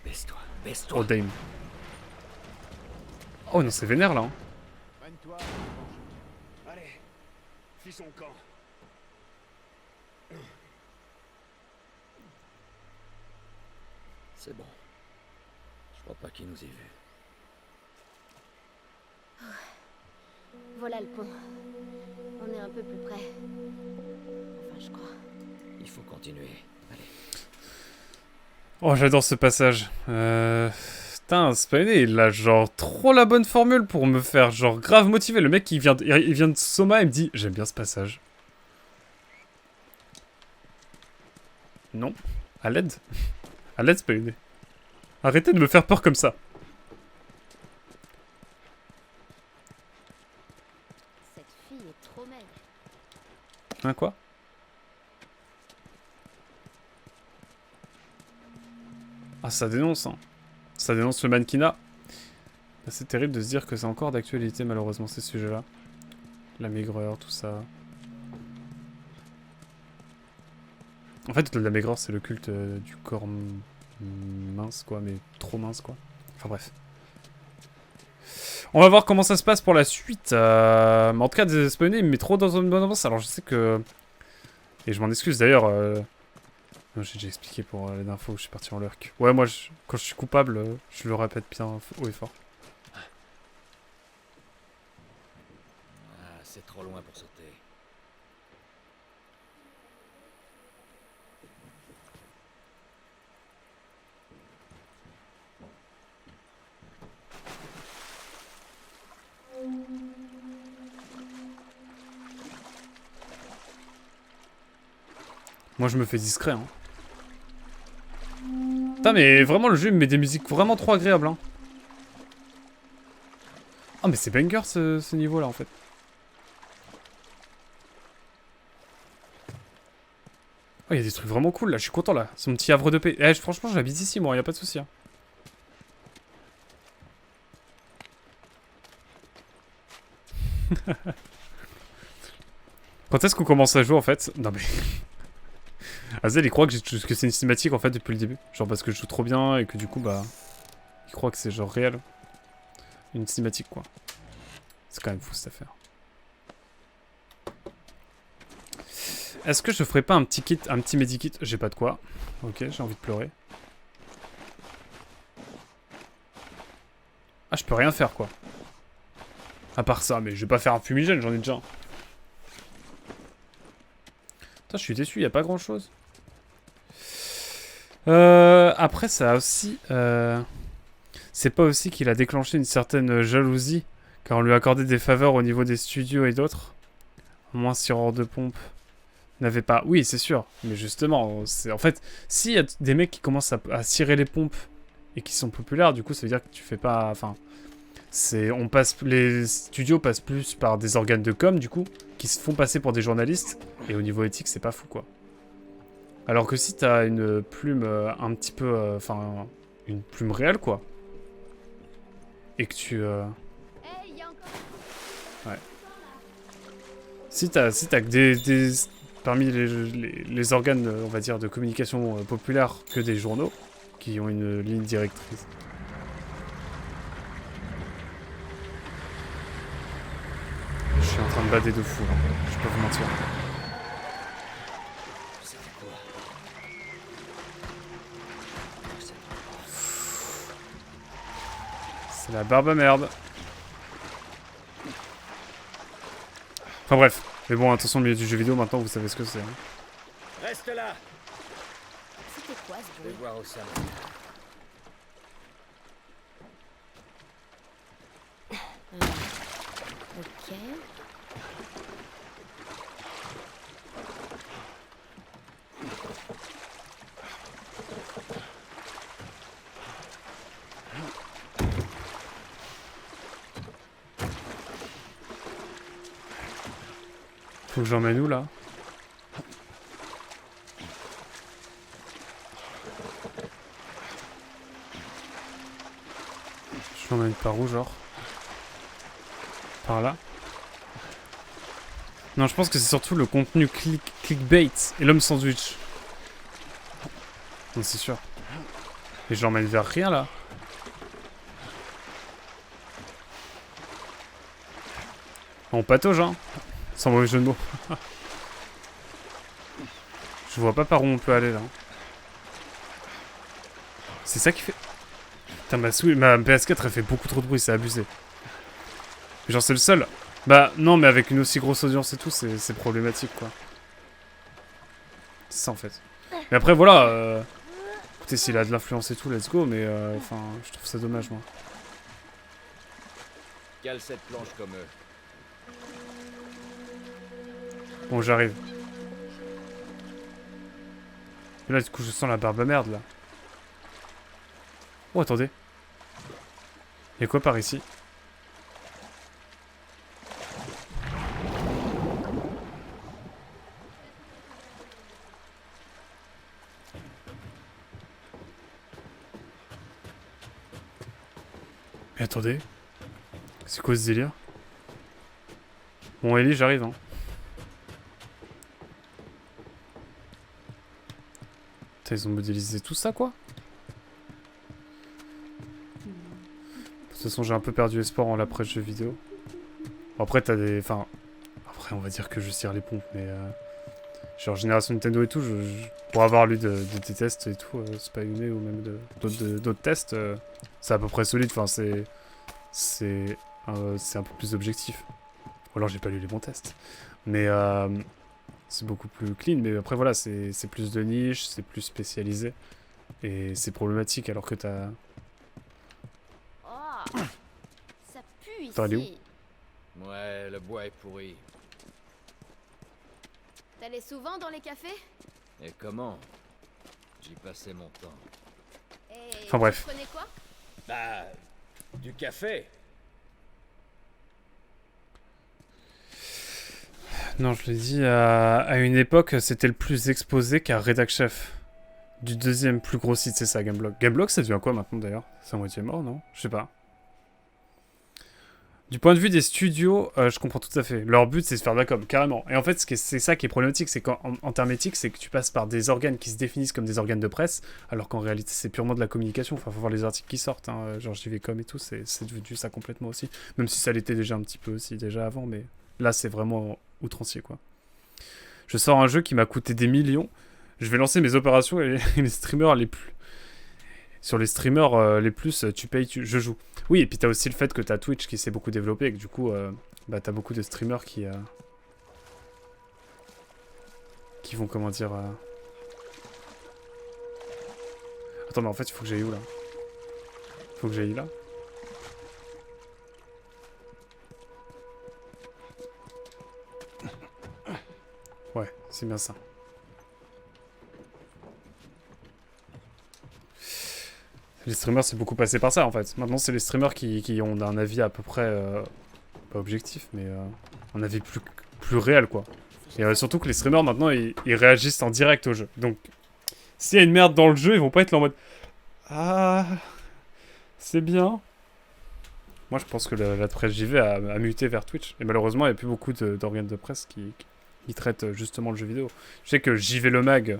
Baisse-toi, baisse-toi. Oh, Dame. Oh non, c'est vénère là. Hein. Prenne-toi. Allez, fis son camp. C'est bon. Je crois pas qu'il nous ait vus. Voilà le pont. On est un peu plus près. Enfin, je crois. Il faut continuer. Allez. Oh, j'adore ce passage. Putain, Spiney, il a genre trop la bonne formule pour me faire genre grave motiver. Le mec, il vient de Soma et me dit j'aime bien ce passage. Non. À l'aide. À l'aide, Spiney. Arrêtez de me faire peur comme ça. Cette fille est trop maigre. Hein, quoi? Ah, ça dénonce, hein. Ça dénonce le mannequinat. C'est terrible de se dire que c'est encore d'actualité, malheureusement, ces sujets-là. La maigreur, tout ça. En fait, la maigreur, c'est le culte du corps mince, quoi, mais trop mince, quoi. Enfin, bref. On va voir comment ça se passe pour la suite. Mais en tout cas, Despawné, il me met trop dans une bonne ambiance. Alors, je sais que... Et je m'en excuse, d'ailleurs... J'ai déjà expliqué pour les infos où je suis parti en lurk. Ouais, moi, quand je suis coupable, je le répète bien haut et fort. Ah, c'est trop loin pour sauter. Moi, je me fais discret, hein. Putain, mais vraiment, le jeu me met des musiques vraiment trop agréables, hein. Ah, mais c'est banger, ce niveau-là, en fait. Oh, il y a des trucs vraiment cool, là. Je suis content, là. C'est mon petit havre de paix. Eh, franchement, j'habite ici, moi. Y a pas de souci, hein. Quand est-ce qu'on commence à jouer, en fait? Non, mais... Azel, il croit que c'est une cinématique, en fait, depuis le début. Genre, parce que je joue trop bien et que, du coup, bah... Il croit que c'est, genre, réel. Une cinématique, quoi. C'est quand même fou, cette affaire. Est-ce que je ferais pas un petit kit, un petit medikit? J'ai pas de quoi. Ok, j'ai envie de pleurer. Ah, je peux rien faire, quoi. À part ça, mais je vais pas faire un fumigène, j'en ai déjà un. Putain, je suis déçu, y a pas grand-chose. Après, ça a aussi... C'est pas aussi qu'il a déclenché une certaine jalousie, car on lui a accordé des faveurs au niveau des studios et d'autres. Au moins, Sireur de Pompe n'avait pas... Oui, c'est sûr, mais justement, en fait, s'il y a des mecs qui commencent à cirer les pompes et qui sont populaires, du coup, ça veut dire que tu fais pas... Enfin, les studios passent plus par des organes de com, du coup, qui se font passer pour des journalistes, et au niveau éthique, c'est pas fou, quoi. Alors que si t'as une plume un petit peu... Enfin, une plume réelle, quoi. Et que tu... Hey, y a encore... Ouais. Si t'as que parmi les organes, on va dire, de communication populaire que des journaux, qui ont une ligne directrice. Je suis en train de bader de fou, là. Je peux vous mentir. C'était quoi? C'est la barbe à merde. Enfin bref. Mais bon, attention, le milieu du jeu vidéo, maintenant, vous savez ce que c'est. Hein. Reste là! C'était quoi ce Je vais bruit? voir Osama. Ok. Faut que j'emmène où, là? Je l'emmène par où, genre? Par là? Non, je pense que c'est surtout le contenu clickbait et l'homme sandwich. Non, c'est sûr. Et je l'emmène vers rien, là. On patauge, hein. Sans mauvais jeu de mots. Je vois pas par où on peut aller, là. C'est ça qui fait... Putain, ma PS4, elle fait beaucoup trop de bruit, c'est abusé. Genre, c'est le seul. Bah, non, mais avec une aussi grosse audience et tout, c'est problématique, quoi. C'est ça, en fait. Mais après, voilà... Écoutez, s'il a de l'influence et tout, let's go, mais... Enfin, je trouve ça dommage, moi. Cale cette planche comme eux. Bon, j'arrive. Et là, du coup, je sens la barbe à merde, là. Oh, attendez. Y'a quoi par ici? Mais attendez. C'est quoi ce délire? Bon, Ellie, j'arrive, hein. Putain, ils ont modélisé tout ça, quoi? De toute façon, j'ai un peu perdu espoir en l'après-jeu vidéo. Bon, après, t'as des... Enfin... Après, on va dire que je tire les pompes, mais... Genre, génération Nintendo et tout, pour avoir lu des tests et tout, Spyune ou même d'autres tests, c'est à peu près solide. Enfin, c'est un peu plus objectif. Ou alors, j'ai pas lu les bons tests. Mais... c'est beaucoup plus clean, mais après voilà, c'est plus de niche, c'est plus spécialisé. Et c'est problématique alors que t'as... Oh, ça pue T'as allé ici. Ouais, le bois est pourri. T'allais souvent dans les cafés? Et comment? J'y passais mon temps. Et Enfin, bref. tu prenais quoi? Bah... du café. Non, je l'ai dit, à une époque, c'était le plus exposé car Redac Chef. Du deuxième plus gros site, c'est ça, Gameblog. Gameblog, ça devient quoi maintenant d'ailleurs? C'est à moitié mort, non? Je sais pas. Du point de vue des studios, je comprends tout à fait. Leur but, c'est de faire de la com, carrément. Et en fait, c'est ça qui est problématique, c'est qu'en termes éthiques, c'est que tu passes par des organes qui se définissent comme des organes de presse, alors qu'en réalité, c'est purement de la communication. Enfin, faut voir les articles qui sortent, hein. Genre JVcom et tout, c'est devenu ça complètement aussi. Même si ça l'était déjà un petit peu aussi, déjà avant, mais là, c'est vraiment outrancier, quoi. Je sors un jeu qui m'a coûté des millions, je vais lancer mes opérations et les streamers les plus... Sur les streamers les plus, tu payes, je joue. Oui, et puis t'as aussi le fait que t'as Twitch qui s'est beaucoup développé et que du coup, bah, t'as beaucoup de streamers qui vont, comment dire... Attends, mais en fait, il faut que j'aille où, là? Il faut que j'aille là? Ouais, c'est bien ça. Les streamers, c'est beaucoup passé par ça, en fait. Maintenant, c'est les streamers qui ont un avis à peu près... pas objectif, mais un avis plus réel, quoi. Et surtout que les streamers, maintenant, ils réagissent en direct au jeu. Donc, s'il y a une merde dans le jeu, ils vont pas être là en mode... Ah... C'est bien. Moi, je pense que la presse JV a muté vers Twitch. Et malheureusement, il n'y a plus beaucoup d'organes de presse qui traitent justement le jeu vidéo. Je sais que JV Le Mag,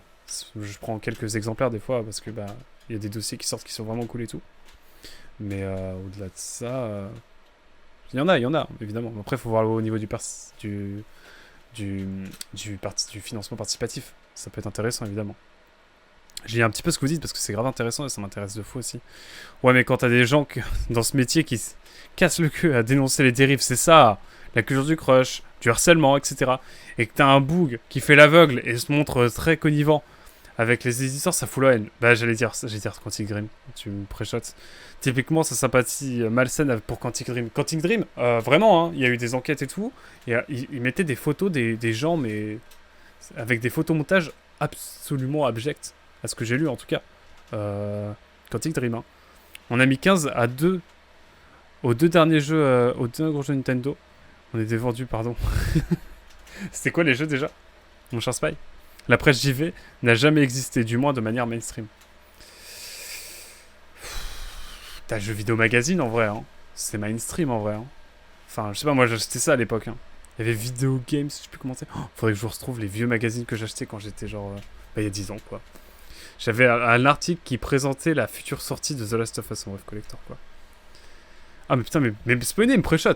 je prends quelques exemplaires des fois, parce que, bah... Il y a des dossiers qui sortent qui sont vraiment cool et tout. Mais au-delà de ça... Il y en a, évidemment. Après, il faut voir au niveau du financement participatif. Ça peut être intéressant, évidemment. J'ai un petit peu ce que vous dites, parce que c'est grave intéressant et ça m'intéresse de fou aussi. Ouais, mais quand t'as des gens dans ce métier qui se cassent le cul à dénoncer les dérives, c'est ça, la culture du crush, du harcèlement, etc. Et que t'as un boug qui fait l'aveugle et se montre très connivant avec les éditeurs, ça fout la haine. Bah, j'allais dire Quantic Dream, tu me préchotes. Typiquement, sa sympathie malsaine pour Quantic Dream. Quantic Dream, vraiment, hein, il y a eu des enquêtes et tout. Et ils mettaient des photos des gens, mais avec des photomontages absolument abjects, à ce que j'ai lu en tout cas. Quantic Dream, hein. On a mis 15 à 2 aux deux derniers jeux, aux deux gros jeux Nintendo. On est dévendu, pardon. C'était quoi les jeux déjà, mon cher Spy? La presse JV n'a jamais existé, du moins de manière mainstream. T'as Jeux Vidéo Magazine en vrai, hein. C'est mainstream en vrai, hein. Enfin, je sais pas, moi j'achetais ça à l'époque, hein. Il y avait Video Games, je sais plus comment c'est. Oh, faudrait que je vous retrouve les vieux magazines que j'achetais quand j'étais genre... bah, il y a 10 ans, quoi. J'avais un article qui présentait la future sortie de The Last of Us en Wave Collector, quoi. Ah, mais putain, mais spawnez, il me pré-shot.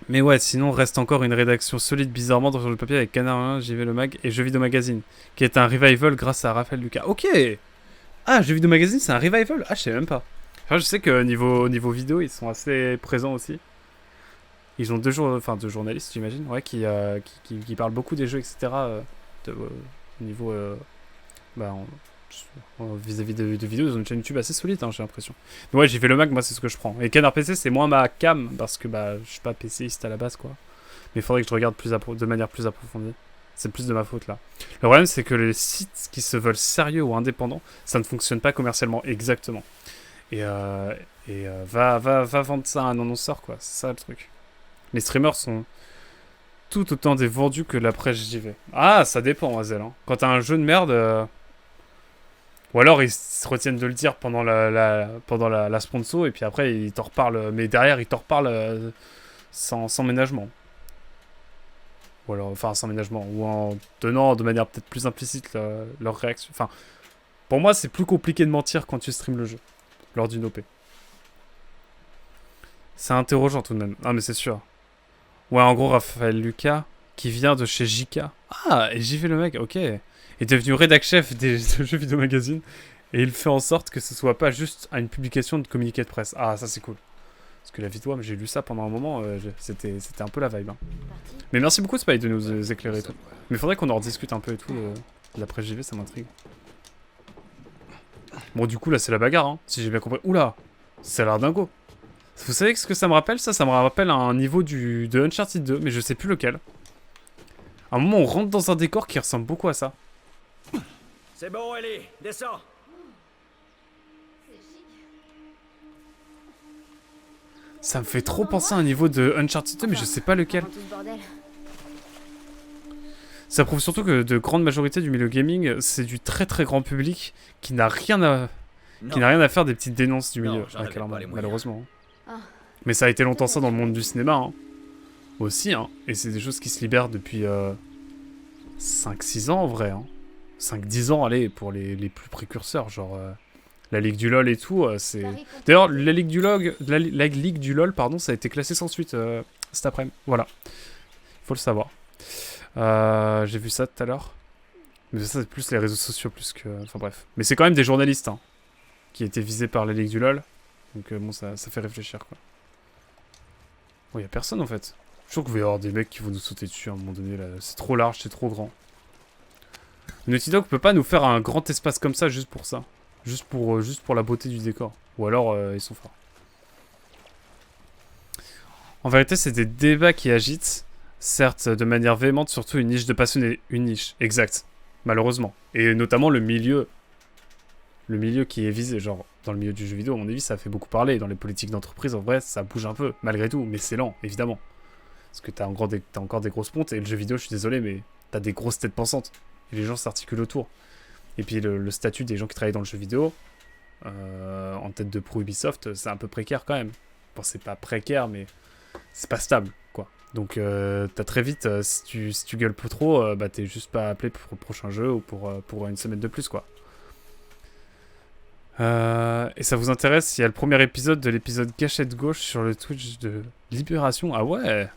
Mais ouais, sinon, reste encore une rédaction solide, bizarrement, dans le papier avec Canard 1, JV Le Mag et Jeux Vidéo Magazine, qui est un revival grâce à Raphaël Lucas. Ok. Ah, Jeux Vidéo Magazine, c'est un revival. Ah, je sais même pas. Enfin, je sais que niveau vidéo, ils sont assez présents aussi. Ils ont deux journalistes, j'imagine, ouais, qui parlent beaucoup des jeux, etc. Au niveau... vis-à-vis de vidéos, ils ont une chaîne YouTube assez solide, hein, j'ai l'impression. Mais ouais, j'ai fait le Mac, moi, c'est ce que je prends. Et Canard PC, c'est moins ma cam, parce que je suis pas PCiste à la base, quoi. Mais il faudrait que je regarde de manière plus approfondie. C'est plus de ma faute, là. Le problème, c'est que les sites qui se veulent sérieux ou indépendants, ça ne fonctionne pas commercialement, exactement. Et va vendre ça à un annonceur, quoi. C'est ça, le truc. Les streamers sont tout autant des vendus que la presse JV. Ah, ça dépend, Azel. Hein. Quand t'as un jeu de merde... Ou alors ils se retiennent de le dire pendant la sponsor et puis après ils t'en reparlent. Mais derrière ils t'en reparlent sans ménagement. Ou alors, enfin sans ménagement. Ou en donnant de manière peut-être plus implicite leur réaction. Enfin, pour moi c'est plus compliqué de mentir quand tu streams le jeu. Lors d'une OP. C'est interrogeant tout de même. Ah mais c'est sûr. Ouais, en gros Raphaël Lucas qui vient de chez JK. Ah, et j'y vais le mec, ok. Est devenu rédac-chef de Jeux Vidéo Magazine et il fait en sorte que ce soit pas juste une publication de communiqué de presse. Ah, ça c'est cool. Parce que la vidéo, j'ai lu ça pendant un moment, c'était un peu la vibe. Hein. Mais merci beaucoup Spy de nous éclairer et tout. Mais faudrait qu'on en rediscute un peu et tout. La presse JV, ça m'intrigue. Bon, du coup, là c'est la bagarre, hein, si j'ai bien compris. Oula, ça a l'air dingo. Vous savez ce que ça me rappelle? Ça me rappelle un niveau de Uncharted 2, mais je sais plus lequel. À un moment, on rentre dans un décor qui ressemble beaucoup à ça. C'est bon, Ellie, descends. Ça me fait trop penser à un niveau de Uncharted 2, mais je sais pas lequel. Ça prouve surtout que de grande majorité du milieu gaming, c'est du très très grand public qui n'a rien à faire des petites dénonces du milieu, malheureusement. Mais ça a été longtemps ça dans le monde du cinéma, hein. Aussi, hein. Et c'est des choses qui se libèrent depuis 5-6 ans en vrai, hein. 5-10 ans, allez, pour les plus précurseurs, genre la Ligue du LoL et tout, c'est... D'ailleurs, la Ligue du LoL, pardon, ça a été classé sans suite cet après-midi, voilà. Faut le savoir. J'ai vu ça tout à l'heure. Mais ça, c'est plus les réseaux sociaux, plus que... Enfin bref. Mais c'est quand même des journalistes, hein, qui étaient visés par la Ligue du LoL. Donc bon, ça fait réfléchir, quoi. Bon, y a personne, en fait. Je suis sûr qu'il va y avoir des mecs qui vont nous sauter dessus à un moment donné, là. C'est trop large, c'est trop grand. Naughty Dog peut pas nous faire un grand espace comme ça juste pour ça. Juste pour la beauté du décor. Ou alors, ils sont forts. En vérité, c'est des débats qui agitent. Certes, de manière véhémente, surtout une niche de passionnés. Une niche, exact. Malheureusement. Et notamment le milieu. Le milieu qui est visé. Genre, dans le milieu du jeu vidéo, à mon avis, ça fait beaucoup parler. Dans les politiques d'entreprise, en vrai, ça bouge un peu. Malgré tout. Mais c'est lent, évidemment. Parce que t'as encore des grosses pontes. Et le jeu vidéo, je suis désolé, mais t'as des grosses têtes pensantes. Et les gens s'articulent autour. Et puis le statut des gens qui travaillent dans le jeu vidéo, en tête de pro Ubisoft, c'est un peu précaire quand même. Bon, c'est pas précaire, mais c'est pas stable, quoi. Donc t'as très vite, si tu gueules peu trop, bah t'es juste pas appelé pour le prochain jeu ou pour une semaine de plus, quoi. Et ça vous intéresse, il y a le premier épisode de l'épisode Gâchette Gauche sur le Twitch de Libération. Ah ouais,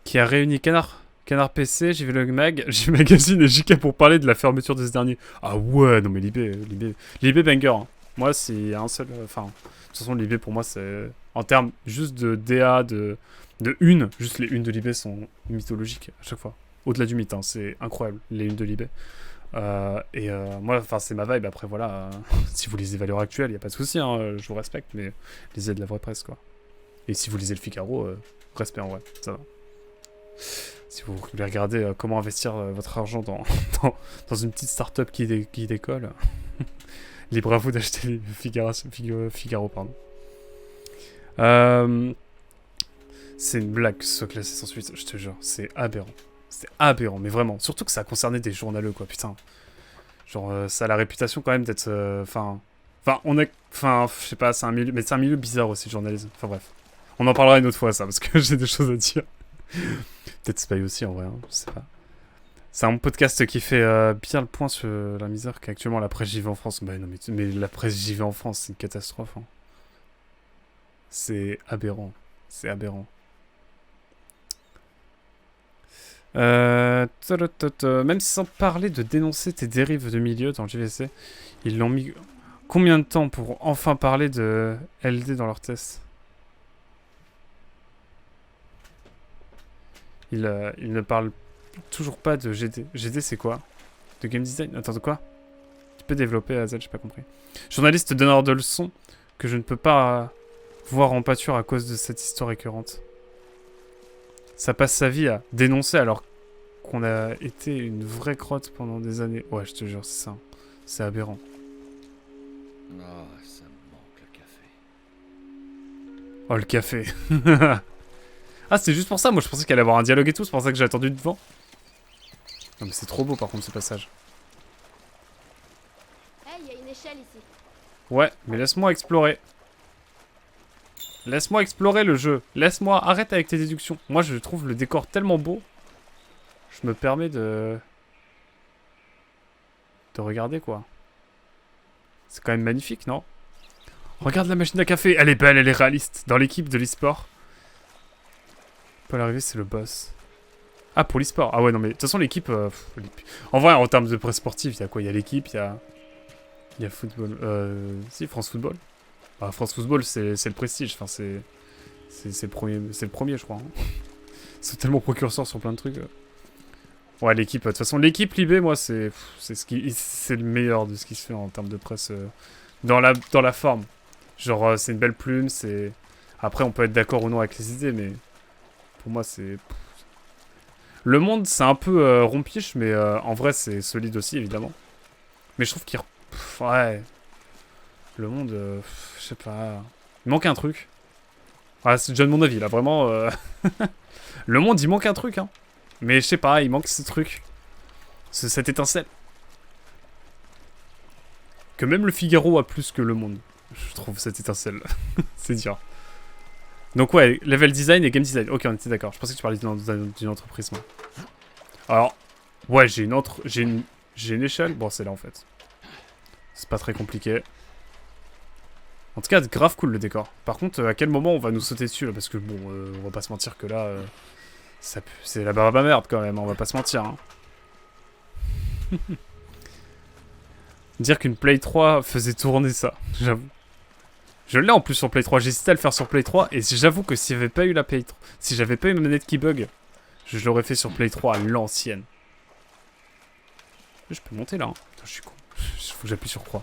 qui a réuni Canard PC, j'ai vu le mag, j'ai Magazine et JK pour parler de la fermeture de ce dernier. Ah ouais, non mais Libé banger. Hein. Moi, s'il y a un seul... Enfin, de toute façon, Libé, pour moi, c'est... En termes juste de DA, de une, juste les unes de Libé sont mythologiques à chaque fois. Au-delà du mythe, hein, c'est incroyable, les unes de Libé. Moi, enfin, c'est ma vibe. Après, voilà, si vous lisez Valeurs Actuelles, il n'y a pas de souci, hein, je vous respecte, mais lisez de la vraie presse, quoi. Et si vous lisez le Figaro, respect en vrai, ça va. Si vous voulez regarder comment investir votre argent dans une petite start-up qui décolle, libre à vous d'acheter Figaro, pardon. C'est une blague que ce soit classé sans suite, je te jure, c'est aberrant. C'est aberrant, mais vraiment. Surtout que ça a concerné des journaleux, quoi, putain. Genre, ça a la réputation quand même d'être... Enfin, je sais pas, c'est un milieu bizarre aussi, le journalisme. Enfin bref. On en parlera une autre fois, ça, parce que j'ai des choses à dire. Peut-être Spy aussi, en vrai, hein, je sais pas. C'est un podcast qui fait bien le point sur la misère qu'actuellement la presse JV en France. Bah non, mais la presse JV en France, c'est une catastrophe. Hein. C'est aberrant. C'est aberrant. Même sans parler de dénoncer tes dérives de milieu dans le JVC, ils l'ont mis combien de temps pour enfin parler de LD dans leurs tests? Ils ne parlent toujours pas de GD. GD c'est quoi? De game design? Attends, de quoi? Tu peux développer AZ, j'ai pas compris. Journaliste donneur de leçons que je ne peux pas voir en pâture à cause de cette histoire récurrente. Ça passe sa vie à dénoncer alors qu'on a été une vraie crotte pendant des années. Ouais, je te jure, c'est ça. C'est aberrant. Oh, ça me manque le café. Oh, le café. Ah, c'est juste pour ça. Moi, je pensais qu'elle allait avoir un dialogue et tout. C'est pour ça que j'ai attendu devant. Non, mais c'est trop beau, par contre, ce passage. Hey, il y a une échelle ici. Ouais, mais laisse-moi explorer. Laisse-moi explorer le jeu. Laisse-moi... Arrête avec tes déductions. Moi, je trouve le décor tellement beau. Je me permets de regarder, quoi. C'est quand même magnifique, non? Regarde la machine à café. Elle est belle, elle est réaliste. Dans l'équipe de l'e-sport. Paul Arrivé, c'est le boss. Ah, pour l'e-sport. Ah ouais, non, mais de toute façon, l'équipe... En vrai, en termes de presse sportive, il y a quoi? Il y a l'équipe, il y a football. Si, France Football. Ah, France Football, c'est le prestige. Enfin, c'est le premier, je crois. Hein. Ils sont tellement précurseurs sur plein de trucs. Ouais, l'équipe. De toute façon, l'équipe Libé, moi, c'est le meilleur de ce qui se fait en termes de presse. Dans la forme. Genre, c'est une belle plume, c'est... Après, on peut être d'accord ou non avec les idées, mais... Pour moi, c'est... Le Monde, c'est un peu rompiche, mais en vrai, c'est solide aussi, évidemment. Mais je trouve qu'il... Ouais... Le Monde, je sais pas... Il manque un truc. Ah, c'est déjà de mon avis, là, vraiment... Le Monde, il manque un truc, hein. Mais je sais pas, il manque ce truc. Cette étincelle. Que même le Figaro a plus que le Monde. Je trouve cette étincelle. C'est dur. Donc ouais, level design et game design. Ok, on était d'accord. Je pensais que tu parlais d'une entreprise, moi. Alors, ouais, j'ai une échelle. Bon, c'est là, en fait. C'est pas très compliqué. En tout cas, grave cool, le décor. Par contre, à quel moment on va nous sauter dessus, là? Parce que, bon, on va pas se mentir que là... c'est la barbe à merde, quand même. On va pas se mentir, hein. Dire qu'une Play 3 faisait tourner ça, j'avoue. Je l'ai en plus sur Play 3, j'ai hésité à le faire sur Play 3, et j'avoue que s'il n'y avait pas eu la Play 3, si j'avais pas eu ma manette qui bug, je l'aurais fait sur Play 3 à l'ancienne. Je peux monter là, hein. Putain, je suis con. Faut que j'appuie sur croix.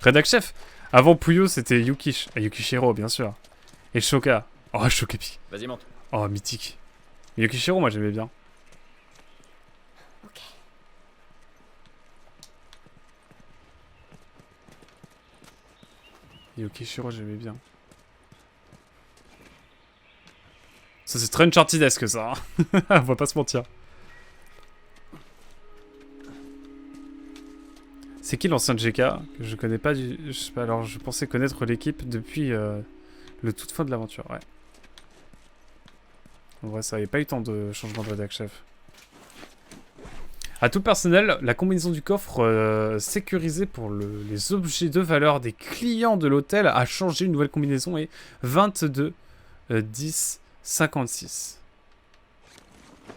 Redac Chef. Avant Puyo, c'était Yukishiro, bien sûr. Et Shoka. Oh, Shokepi. Vas-y, monte. Oh, mythique. Yukishiro, moi j'aimais bien. Ok. Yukishiro, j'aimais bien. Ça, c'est très Uncharted-esque, ça. Hein. On va pas se mentir. C'est qui l'ancien JK? Que je connais pas du... Je sais pas, alors je pensais connaître l'équipe depuis le toute fin de l'aventure, ouais. En vrai, ça avait pas eu tant de changements de rédac chef. À tout personnel, la combinaison du coffre sécurisée pour les objets de valeur des clients de l'hôtel a changé. Une nouvelle combinaison est 22 10 56.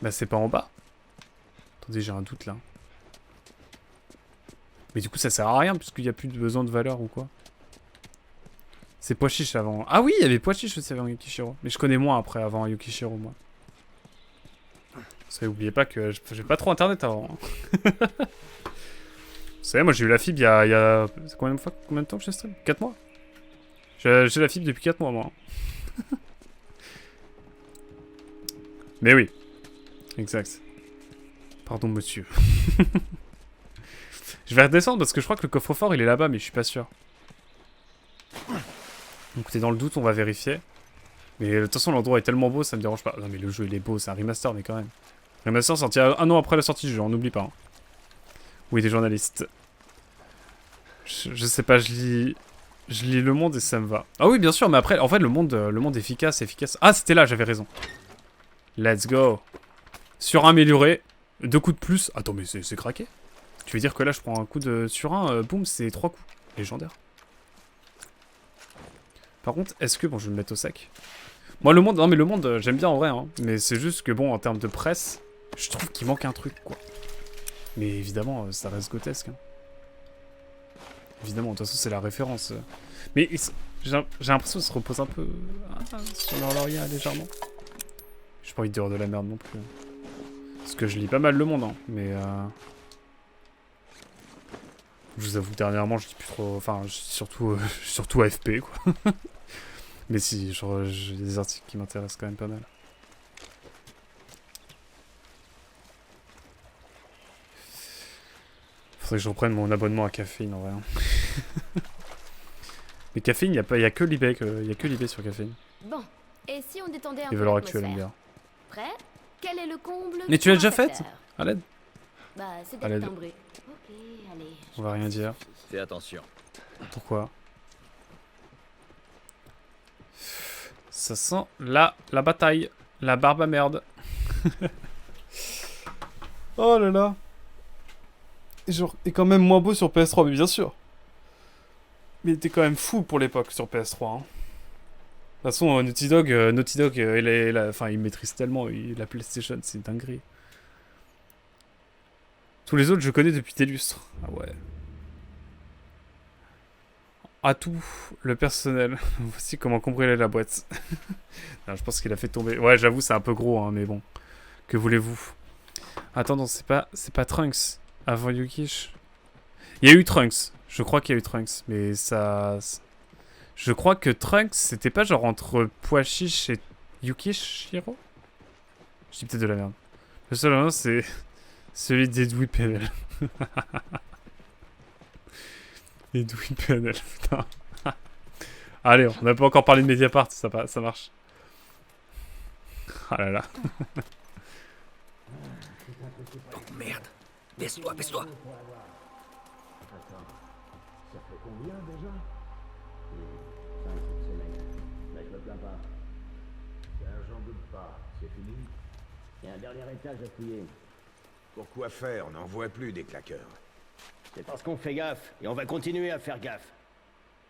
Bah c'est pas en bas. Attendez, j'ai un doute là. Mais du coup ça sert à rien puisqu'il n'y a plus de besoin de valeur ou quoi. C'est pois chiche avant. Ah oui, il y avait pois chiche aussi avant Yukishiro. Mais je connais moins après avant Yukishiro moi. Ça, oubliez pas que j'ai pas trop internet avant. Vous savez, moi j'ai eu la fibre il y a... C'est combien de temps que je stream? 4 mois. J'ai la fibre depuis 4 mois moi. Mais oui. Exact. Pardon monsieur. Je vais redescendre parce que je crois que le coffre-fort il est là-bas mais je suis pas sûr. Écoutez, dans le doute on va vérifier. Mais de toute façon l'endroit est tellement beau ça me dérange pas. Non mais le jeu il est beau, c'est un remaster mais quand même. Remaster sorti un an après la sortie du jeu, on n'oublie pas. Hein. Oui, des journalistes. Je sais pas, je lis Le Monde et ça me va. Ah oui, bien sûr, mais après, en fait, le monde efficace. Ah, c'était là, j'avais raison. Let's go. Suramélioré. 2 coups de plus. Attends, mais c'est craqué. Tu veux dire que là, je prends un coup de surin, boum, c'est 3 coups. Légendaire. Par contre, est-ce que... Bon, je vais me mettre au sec. Moi, le monde... Non, mais le monde, j'aime bien en vrai, hein. Mais c'est juste que, bon, en termes de presse, je trouve qu'il manque un truc, quoi. Mais évidemment, ça reste grotesque, hein. Évidemment, de toute façon, c'est la référence. Mais j'ai l'impression que ça se repose un peu sur leur laurier, légèrement. J'ai pas envie de dire de la merde non plus. Parce que je lis pas mal Le Monde, hein. Mais... Je vous avoue que dernièrement, je dis plus trop... Enfin, surtout AFP, quoi. Mais si, genre, j'ai des articles qui m'intéressent quand même pas mal. Faudrait que je reprenne mon abonnement à Caféine, en vrai. Hein. Mais Caféine, il y a que l'eBay sur Caféine. Bon, et si on détendait un Et peu valeur actuelle, l'atmosphère? me dire. Prêt? Quel est le comble Mais tu l'as pour déjà un faite facteur? À l'aide. Bah, c'est À l'aide. d'être timbré. Ok, allez. On va rien dire. Fais attention. Pourquoi? Ça sent la bataille. La barbe à merde. Oh là là. Et quand même moins beau sur PS3, mais bien sûr. Mais il était quand même fou pour l'époque sur PS3. Hein. De toute façon, Naughty Dog, il maîtrise tellement la PlayStation, c'est une dinguerie. Tous les autres, je connais depuis des lustres. Ah ouais. À tout le personnel. Voici comment combriler la boîte. Non, je pense qu'il a fait tomber. Ouais, j'avoue, c'est un peu gros, hein, mais bon. Que voulez-vous? Attends, non, c'est pas Trunks avant Yukish. Il y a eu Trunks. Je crois qu'il y a eu Trunks, mais ça... Je crois que Trunks, c'était pas genre entre Pois Chiche et Yukishiro? Je dis peut-être de la merde. Le seul, hein, c'est celui d'Edoui PNL. Edoui PNL, putain. Allez, on n'a pas encore parlé de Mediapart, ça marche. Ah là là. Oh merde. Baisse-toi, baisse-toi. Il y a un dernier étage à fouiller. Pourquoi faire? On n'en voit plus des claqueurs. C'est parce qu'on fait gaffe, et on va continuer à faire gaffe.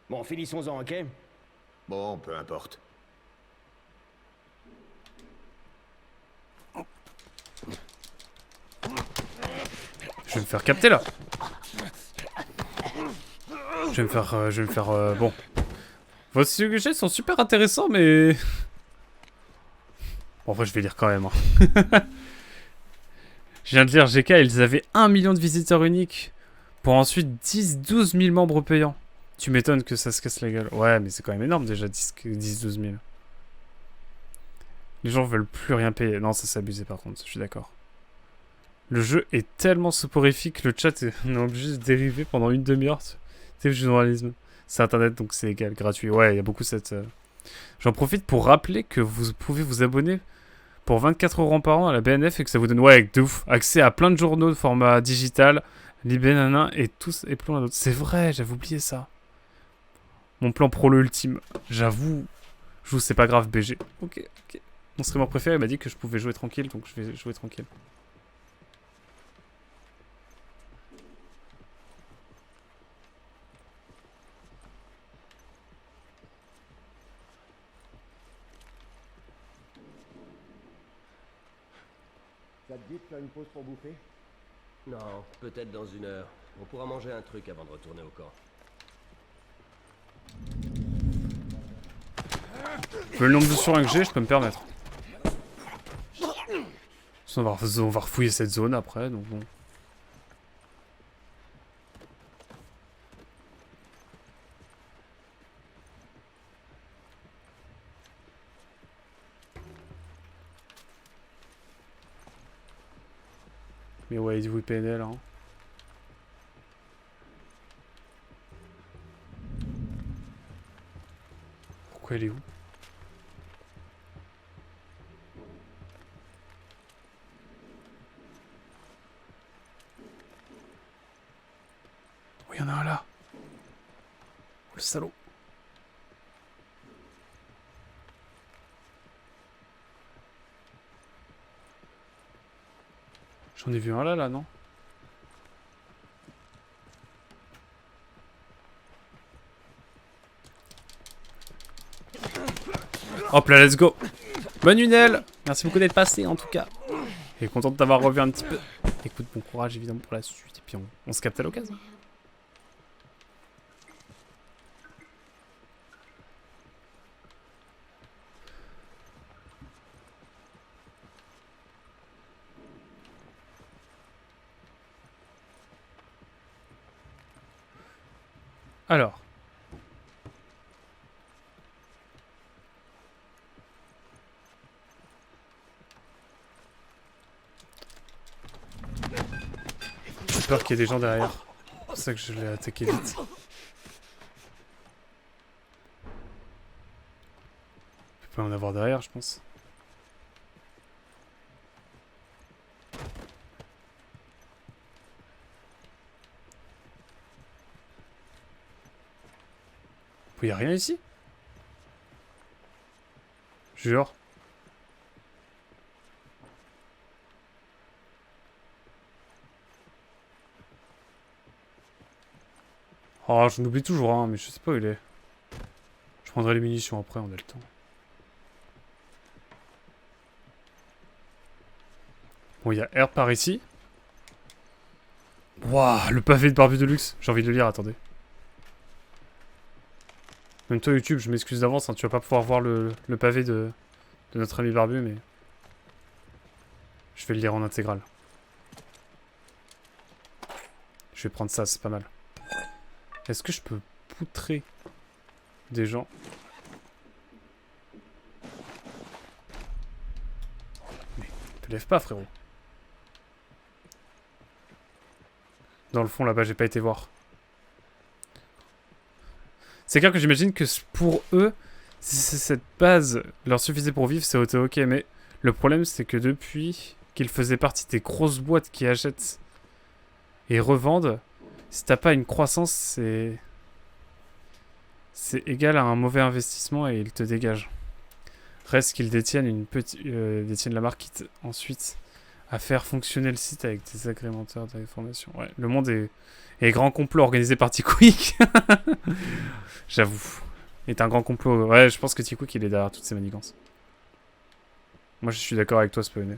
Bon, finissons-en, ok? Bon, peu importe. Je vais me faire capter là. Je vais me faire bon. Vos sujets sont super intéressants, mais... Bon, en vrai, je vais lire quand même. Hein. Je viens de lire GK, ils avaient 1 million de visiteurs uniques. Pour ensuite 10-12 000 membres payants. Tu m'étonnes que ça se casse la gueule. Ouais, mais c'est quand même énorme déjà, 10-12 000. Les gens veulent plus rien payer. Non, ça s'est abusé par contre, je suis d'accord. Le jeu est tellement soporifique, le chat est obligé de dériver pendant une demi-heure. C'est du journalisme. C'est internet, donc c'est égal, gratuit. Ouais, il y a beaucoup cette... J'en profite pour rappeler que vous pouvez vous abonner pour 24 € par an à la BNF et que ça vous donne, ouais, de ouf, accès à plein de journaux de format digital, Libé, Nana, et tous et plein d'autres. C'est vrai, j'avais oublié ça. Mon plan pro le ultime. J'avoue, c'est pas grave, BG. Ok. Mon streamer préféré m'a dit que je pouvais jouer tranquille, donc je vais jouer tranquille. Ça te dit de faire une pause pour bouffer? Non, peut-être dans 1 heure. On pourra manger un truc avant de retourner au camp. Vu le nombre de surins que j'ai, je peux me permettre. On va refouiller cette zone après, donc bon. Mais ouais, il dit oui PNL, hein. Pourquoi elle est où? Oh, il y en a un là. Oh, le salaud. J'en ai vu un là, non? Hop là, let's go. Bonne Unel. Merci beaucoup d'être passé en tout cas. Et content de t'avoir revu un petit peu. Écoute, bon courage évidemment pour la suite. Et puis on se capte à l'occasion. Alors. J'ai peur qu'il y ait des gens derrière. C'est pour ça que je l'ai attaqué vite. Il peut pas en avoir derrière, je pense. Il y a rien ici? Jure. Oh, j'en oublie toujours un, mais je sais pas où il est. Je prendrai les munitions après, on a le temps. Bon, il y a R par ici. Waouh, le pavé de Barbu de luxe. J'ai envie de le lire, attendez. Même toi, YouTube, je m'excuse d'avance, hein, tu vas pas pouvoir voir le pavé de notre ami Barbu, mais... Je vais le lire en intégrale. Je vais prendre ça, c'est pas mal. Est-ce que je peux poutrer des gens? Mais te lève pas, frérot. Dans le fond, là-bas, j'ai pas été voir. C'est clair que j'imagine que pour eux, si cette base leur suffisait pour vivre, c'est ok. Mais le problème, c'est que depuis qu'ils faisaient partie des grosses boîtes qui achètent et revendent, si t'as pas une croissance, c'est égal à un mauvais investissement et ils te dégagent. Reste qu'ils détiennent détiennent la marque, quitte ensuite à faire fonctionner le site avec des agrémenteurs d'information. Ouais, le monde est grand complot organisé par T-Quick. J'avoue. Est un grand complot. Ouais, je pense que T-Quick, il est derrière toutes ces manigances. Moi, je suis d'accord avec toi, Spawné.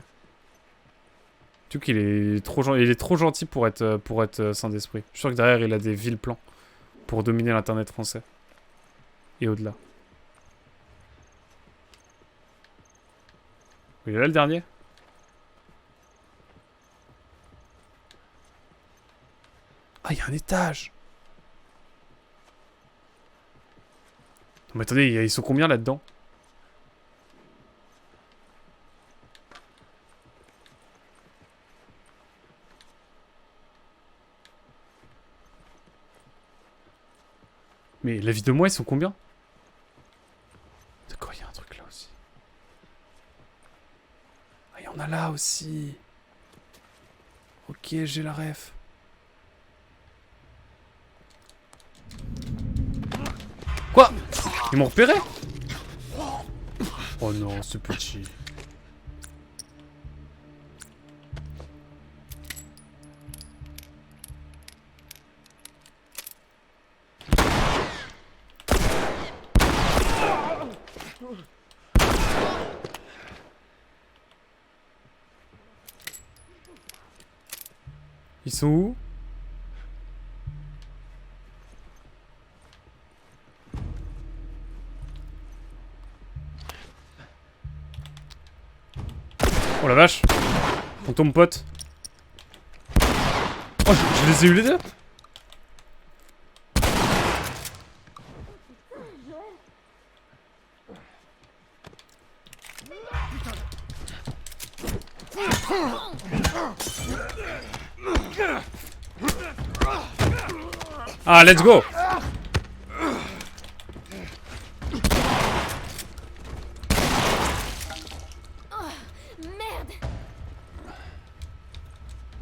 T-Quick, il est trop gentil pour être sans d'esprit. Je suis sûr que derrière, il a des vils plans pour dominer l'internet français. Et au-delà. Il est là, le dernier? Ah, il y a un étage! Non mais attendez, ils sont combien là-dedans? Mais la vie de moi, ils sont combien? D'accord, il y a un truc là aussi. Ah, il y en a là aussi. Ok, j'ai la ref. Quoi? Ils m'ont repéré? Oh non, ce petit. Ils sont où? Oh la vache! On tombe pote. Oh, je les ai eu les deux? Ah, let's go! Merde!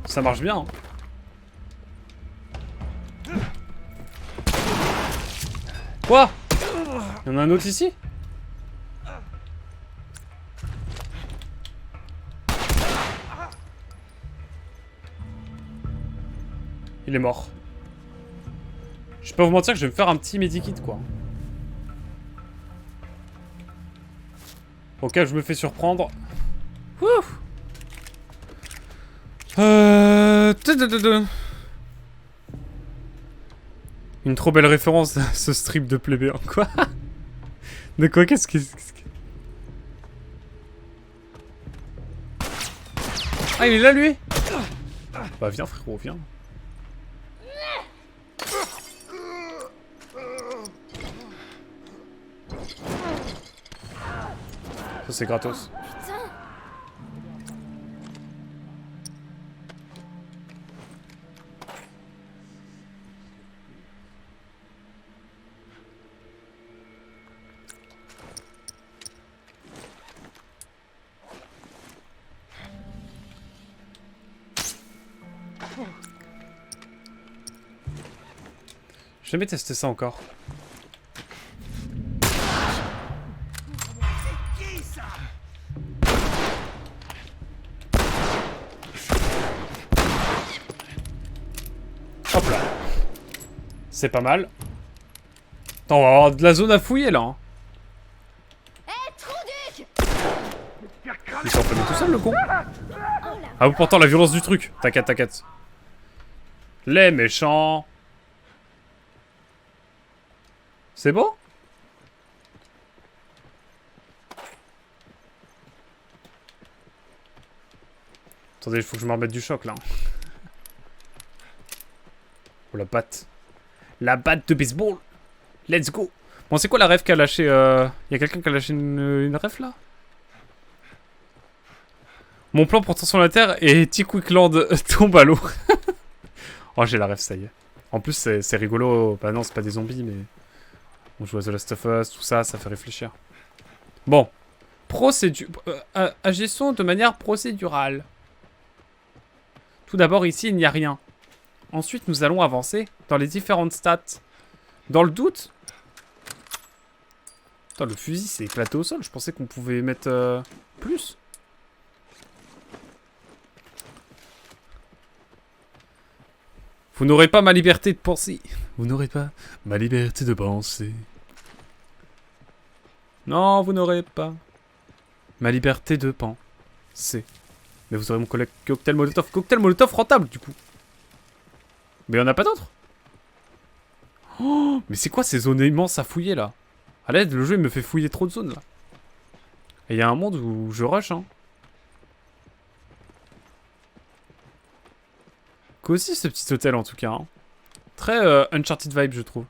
Ça marche bien, hein. Quoi? Il y en a un autre ici? Il est mort. Je vais pas vous mentir que je vais me faire un petit medikit, quoi. Au cas où je me fais surprendre. Wouh. Une trop belle référence à ce strip de plébéien, quoi. De quoi? Qu'est-ce que... Ah, il est là, lui? Bah, viens, frérot, viens. Ça, c'est gratos. Putain. J'ai jamais testé ça encore. Hop là. C'est pas mal. Attends, on va avoir de la zone à fouiller là. Hein. Il s'en fait tout seul le con. Ah vous pourtant la violence du truc. T'inquiète, t'inquiète. Les méchants. C'est bon? Attendez, il faut que je me remette du choc là. Oh la batte. La batte de baseball. Let's go. Bon, c'est quoi la ref qui a lâché y a quelqu'un qui a lâché une ref là? Mon plan pour sur la terre et T-Quickland tombe à l'eau. Oh, j'ai la ref, ça y est. En plus, c'est rigolo. Bah non, c'est pas des zombies, mais... On joue à The Last of Us, tout ça, ça fait réfléchir. Bon. Agissons de manière procédurale. Tout d'abord, ici, il n'y a rien. Ensuite, nous allons avancer dans les différentes stats. Dans le doute... Putain, le fusil s'est éclaté au sol. Je pensais qu'on pouvait mettre plus. Vous n'aurez pas ma liberté de penser. Vous n'aurez pas ma liberté de penser. Non, vous n'aurez pas ma liberté de penser. Mais vous aurez mon collègue cocktail molotov. Cocktail molotov rentable, du coup. Mais il n'y en a pas d'autres. Oh, mais c'est quoi ces zones immenses à fouiller, là? À l'aide, le jeu, il me fait fouiller trop de zones, là. Et il y a un monde où je rush, hein. Qu'aussi ce petit hôtel en tout cas. Hein. Très Uncharted vibe je trouve.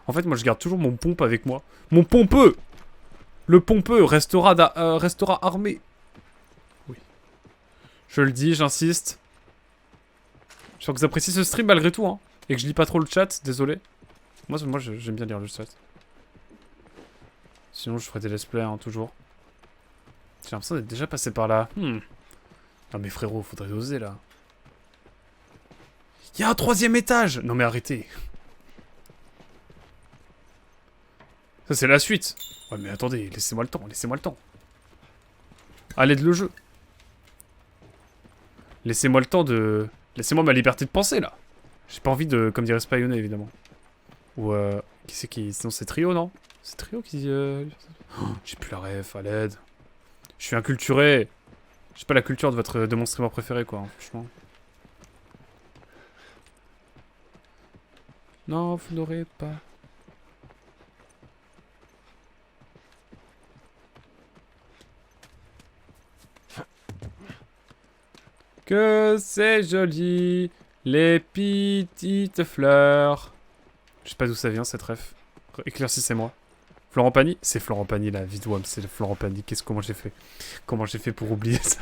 En fait moi je garde toujours mon pompe avec moi. Mon pompeux. Le pompeux restera armé. Oui. Je le dis, j'insiste. J'espère que vous appréciez ce stream malgré tout. Hein. Et que je lis pas trop le chat, désolé. Moi j'aime bien lire le chat. Sinon je ferai des let's play hein, toujours. J'ai l'impression d'être déjà passé par là. Non mais frérot, faudrait oser là. Il y a un 3e étage. Non mais arrêtez. Ça c'est la suite. Ouais mais attendez, laissez-moi le temps, laissez-moi le temps. Allez de le jeu. Laissez-moi le temps de... Laissez-moi ma liberté de penser là. J'ai pas envie de, comme dirait Spionner évidemment. Ou qui c'est qui... Sinon c'est Trio non? C'est Trio qui... Oh, j'ai plus la ref, à l'aide. Je suis inculturé. J'ai pas la culture de mon streamer préféré, quoi, hein, franchement. Non, vous n'aurez pas. Que c'est joli, les petites fleurs. Je sais pas d'où ça vient, cette ref. Éclaircissez-moi. Florent Pagny? C'est Florent Pagny, la vie de WAM, c'est Florent Pagny. Comment j'ai fait? Comment j'ai fait pour oublier ça?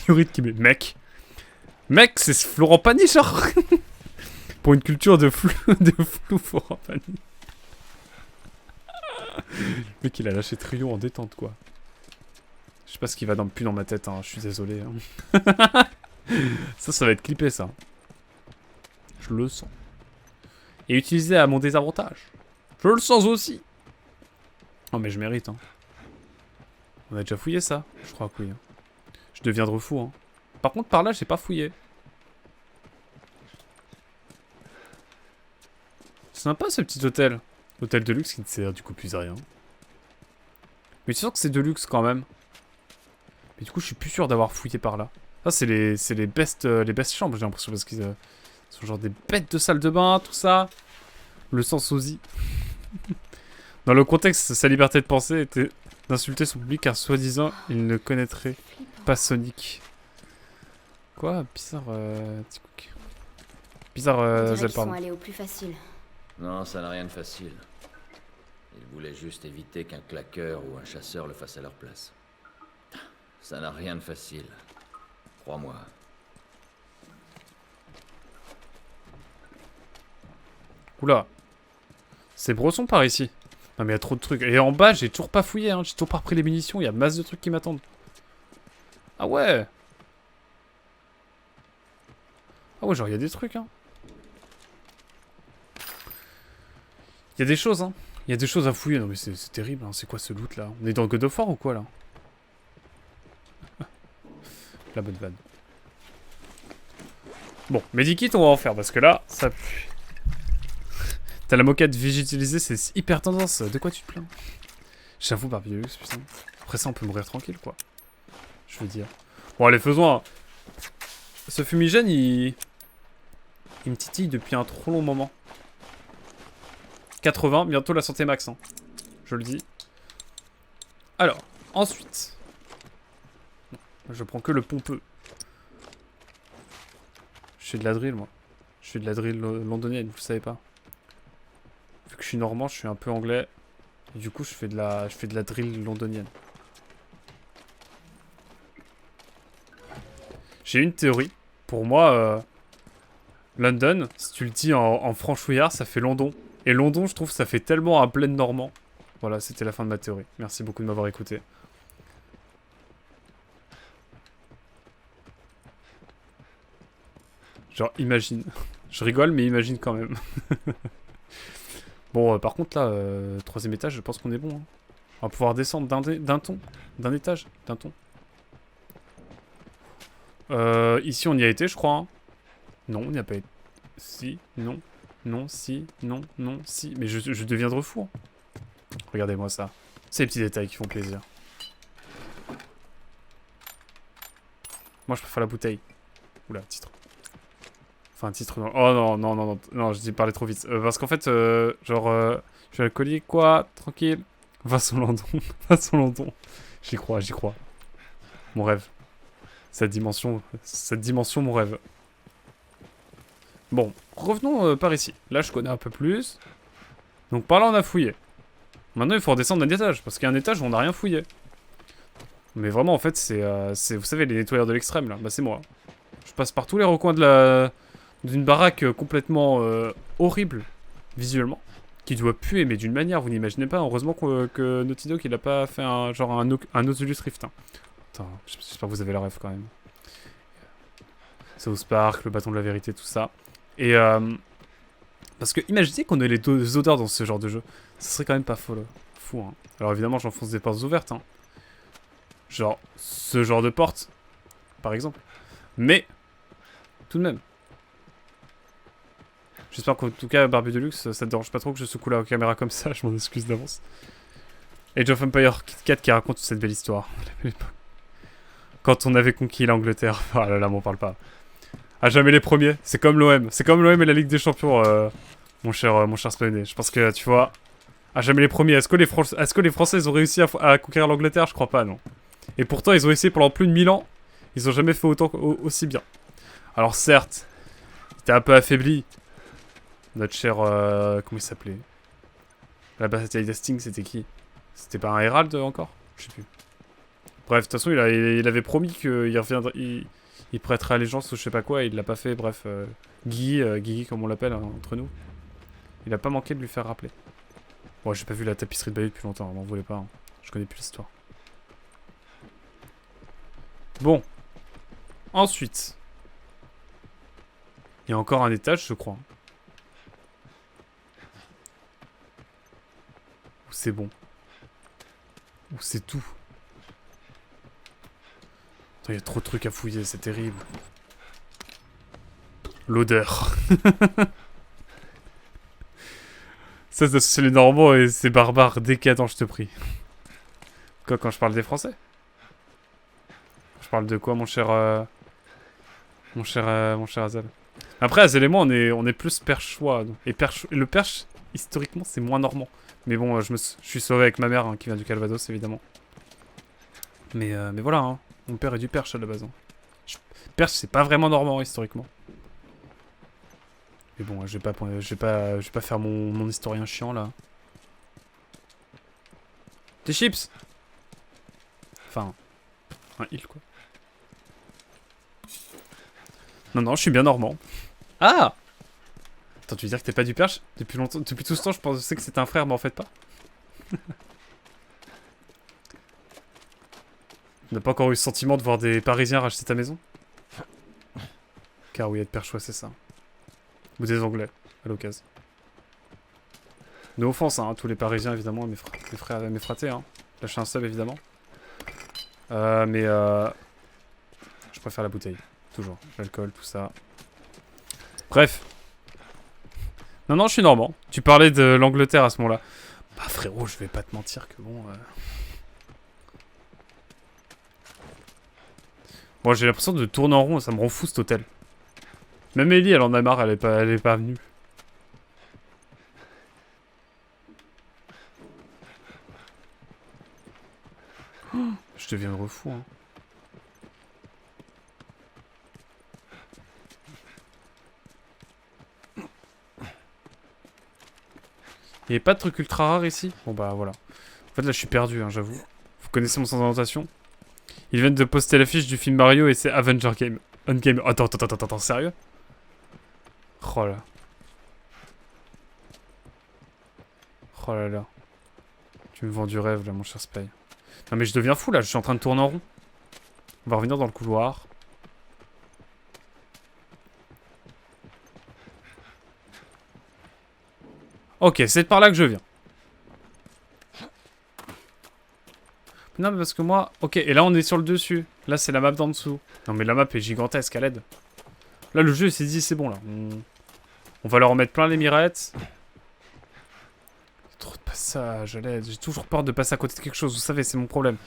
Yurid qui met... Mec, c'est Florent Pagny, genre. Pour une culture de flou, Florent Pagny. Le mec, il a lâché Trio en détente, quoi. Je sais pas ce qui va plus dans ma tête, hein, je suis désolé. Hein. Ça va être clippé, ça. Je le sens. Et utilisé à mon désavantage. Je le sens aussi. Non mais je mérite hein. On a déjà fouillé ça? Je crois que oui. Hein. Je deviendrai fou hein. Par contre, par là, j'ai pas fouillé. C'est sympa ce petit hôtel. Hôtel de luxe qui ne sert du coup plus à rien. Mais tu sens que c'est de luxe quand même. Mais du coup, je suis plus sûr d'avoir fouillé par là. Ça, c'est les best chambres, j'ai l'impression, parce qu'ils sont genre des bêtes de salle de bain, tout ça. Le sang sosie. Dans le contexte, sa liberté de penser était d'insulter son public car soi-disant, il ne connaîtrait pas Sonic. Quoi? Bizarre, Bizarre, On dirait Zell, qu'ils sont pardon. allés au plus facile. Non, ça n'a rien de facile. Ils voulaient juste éviter qu'un claqueur ou un chasseur le fasse à leur place. Ça n'a rien de facile. Crois-moi. Oula. C'est Bresson par ici. Non mais il y a trop de trucs. Et en bas, j'ai toujours pas fouillé, hein. J'ai toujours pas repris les munitions. Il y a masse de trucs qui m'attendent. Ah ouais. Ah ouais, genre il y a des trucs, hein. Il y a des choses, hein. Il y a des choses à fouiller. Non mais c'est terrible, hein. C'est quoi ce loot là? On est dans God of War ou quoi là? La bonne vanne. Bon, Medikit, on va en faire parce que là, ça pue. T'as la moquette végétalisée, c'est hyper tendance. De quoi tu te plains? J'avoue, Barbielux, putain. Après ça, on peut mourir tranquille, quoi. Je veux dire. Bon, allez, faisons un. Ce fumigène, il me titille depuis un trop long moment. 80, bientôt la santé max, hein. Je le dis. Alors, ensuite. Non, je prends que le pompeux. Je fais de la drill, moi. Je fais de la drill londonienne, vous le savez pas. Vu que je suis normand, je suis un peu anglais. Et du coup, je fais de la drill londonienne. J'ai une théorie. Pour moi, London, si tu le dis en franchouillard, ça fait London. Et London, je trouve, ça fait tellement un bled normand. Voilà, c'était la fin de ma théorie. Merci beaucoup de m'avoir écouté. Genre, imagine. Je rigole, mais imagine quand même. Bon, par contre, là, 3ème étage, je pense qu'on est bon. Hein. On va pouvoir descendre d'un ton. D'un étage. D'un ton. Ici, on y a été, je crois. Hein. Non, on n'y a pas été. Si, non, non, si, non, non, si. Mais je deviendrai fou. Hein. Regardez-moi ça. C'est les petits détails qui font plaisir. Moi, je préfère la bouteille. Oula, titre. Enfin, titre. Non. Oh non, non, non, non, non, je dis parler trop vite. Parce qu'en fait, genre, je suis alcoolique, quoi, tranquille. Vincent Landon. Vincent Landon. J'y crois, j'y crois. Mon rêve. Cette dimension, mon rêve. Bon, revenons par ici. Là, je connais un peu plus. Donc par là, on a fouillé. Maintenant, il faut redescendre d'un étage, parce qu'il y a un étage où on n'a rien fouillé. Mais vraiment, en fait, c'est vous savez, les nettoyeurs de l'extrême, là. Bah, c'est moi. Je passe par tous les recoins d'une baraque complètement horrible, visuellement. Qui doit puer, mais d'une manière, vous n'imaginez pas. Heureusement que Naughty Dog, il a pas fait un Oculus Rift. Hein. Attends, j'espère que vous avez la rêve quand même. South Park, le bâton de la vérité, tout ça. Et parce que imaginez qu'on ait les deux odeurs dans ce genre de jeu. Ce serait quand même pas fou, hein. Alors évidemment, j'enfonce des portes ouvertes. Hein. Genre, ce genre de porte, par exemple. Mais, tout de même. J'espère qu'en tout cas, Barbie Deluxe, ça te dérange pas trop que je secoue la caméra comme ça. Je m'en excuse d'avance. Age of Empire Kit Kat qui raconte toute cette belle histoire. Quand on avait conquis l'Angleterre. Oh là là, m'en parle pas. À jamais les premiers. C'est comme l'OM. C'est comme l'OM et la Ligue des Champions, mon cher Spawné. Je pense que, tu vois, à jamais les premiers. Est-ce que les Français ils ont réussi à conquérir l'Angleterre? Je crois pas, non. Et pourtant, ils ont essayé pendant plus de 1000 ans. Ils ont jamais fait aussi bien. Alors certes, il était un peu affaibli. Notre cher... comment il s'appelait? La bataille d'Hastings, c'était qui? C'était pas un Hérald encore? Je sais plus. Bref, de toute façon, il avait promis qu'il reviendrait... Il prêterait allégeance ou je sais pas quoi, et il l'a pas fait, bref. Guigui, comme on l'appelle, hein, entre nous. Il a pas manqué de lui faire rappeler. Bon, j'ai pas vu la tapisserie de Bayeux depuis longtemps, m'en voulez pas. Hein. Je connais plus l'histoire. Bon. Ensuite. Il y a encore un étage, je crois. Où c'est bon. Où c'est tout. Il y a trop de trucs à fouiller, c'est terrible. L'odeur. Ça, c'est les Normands et c'est barbare, décadent, je te prie. Quoi, quand je parle des Français? Je parle de quoi, mon cher Azel? Après, Azel et moi, on est plus perchois. Et le perche, historiquement, c'est moins normand. Mais bon, je suis sauvé avec ma mère, hein, qui vient du Calvados, évidemment. Mais voilà, hein. Mon père est du perche à la base. Hein. Perche, c'est pas vraiment normand, historiquement. Mais bon, je vais pas faire mon historien chiant, là. Des chips! Enfin, un il, quoi. Non, je suis bien normand. Ah! Attends, tu veux dire que t'es pas du perche? Depuis longtemps, depuis tout ce temps, je pensais que c'était un frère, mais en fait pas. On n'a pas encore eu le sentiment de voir des Parisiens racheter ta maison? Car oui, être perchois, c'est ça. Ou des Anglais, à l'occasion. No offense, hein, à tous les Parisiens, évidemment, mes fratés, hein. Lâchez un sub, évidemment. Je préfère la bouteille. Toujours. L'alcool, tout ça. Bref. Non, je suis normand. Tu parlais de l'Angleterre à ce moment-là. Bah, frérot, je vais pas te mentir que bon... Bon, j'ai l'impression de tourner en rond, ça me rend fou, cet hôtel. Même Ellie, elle en a marre, elle est pas venue. Oh, je deviens refou, hein. Il n'y avait pas de truc ultra rare ici? Bon bah voilà. En fait là je suis perdu, hein, j'avoue. Vous connaissez mon sens d'orientation? Ils viennent de poster l'affiche du film Mario et c'est Avenger Game. Endgame. Attends, sérieux? Oh là. Oh là là. Tu me vends du rêve là, mon cher Spy. Non mais je deviens fou là, je suis en train de tourner en rond. On va revenir dans le couloir. Ok, c'est par là que je viens. Non mais parce que moi... Ok, et là on est sur le dessus. Là c'est la map d'en dessous. Non mais la map est gigantesque à l'aide. Là le jeu il s'est dit c'est bon là. On va leur en mettre plein les mirettes. Trop de passages à l'aide. J'ai toujours peur de passer à côté de quelque chose. Vous savez, c'est mon problème.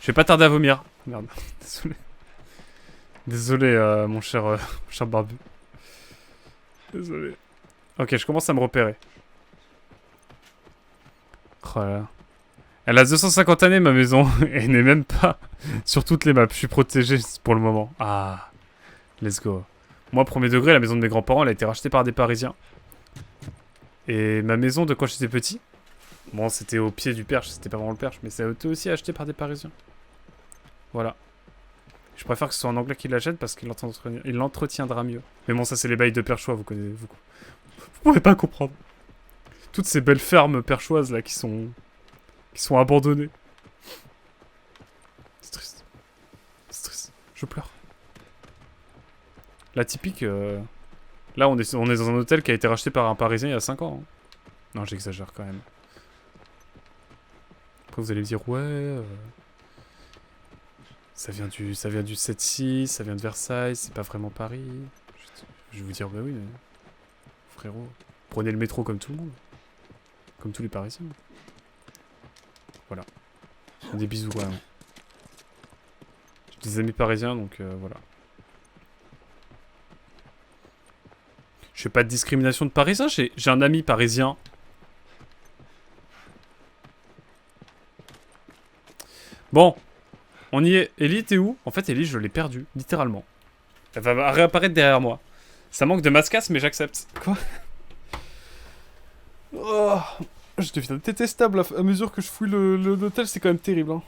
Je vais pas tarder à vomir. Merde. Désolé. Désolé mon cher barbu. Désolé. Ok, je commence à me repérer. Oh là là. Elle a 250 années ma maison. Elle n'est même pas sur toutes les maps. Je suis protégé pour le moment. Ah. Let's go. Moi, premier degré, la maison de mes grands-parents, elle a été rachetée par des Parisiens. Et ma maison de quand j'étais petit, bon, c'était au pied du Perche, c'était pas vraiment le Perche, mais ça a été aussi acheté par des Parisiens. Voilà. Je préfère que ce soit un Anglais qui l'achète parce qu'il l'entretiendra mieux. Mais bon, ça, c'est les bails de perchois, vous connaissez. Vous pouvez pas comprendre. Toutes ces belles fermes perchoises là qui sont abandonnées. C'est triste. C'est triste. Je pleure. La typique. Là, on est dans un hôtel qui a été racheté par un Parisien il y a 5 ans. Hein. Non, j'exagère quand même. Après, vous allez me dire, ouais... Ça vient du 7-6, ça vient de Versailles, c'est pas vraiment Paris. Je vais vous dire, bah oui, mais... Frérot, prenez le métro comme tout le monde. Comme tous les Parisiens. Voilà. Des bisous, quand même. J'ai des amis parisiens, donc voilà. Je fais pas de discrimination de Parisiens, j'ai un ami parisien. Bon, on y est. Ellie, t'es où? En fait, Ellie, je l'ai perdue, littéralement. Elle va réapparaître derrière moi. Ça manque de mascasse, mais j'accepte. Quoi? Oh, je deviens détestable à mesure que je fouille l'hôtel, c'est quand même terrible. Hein.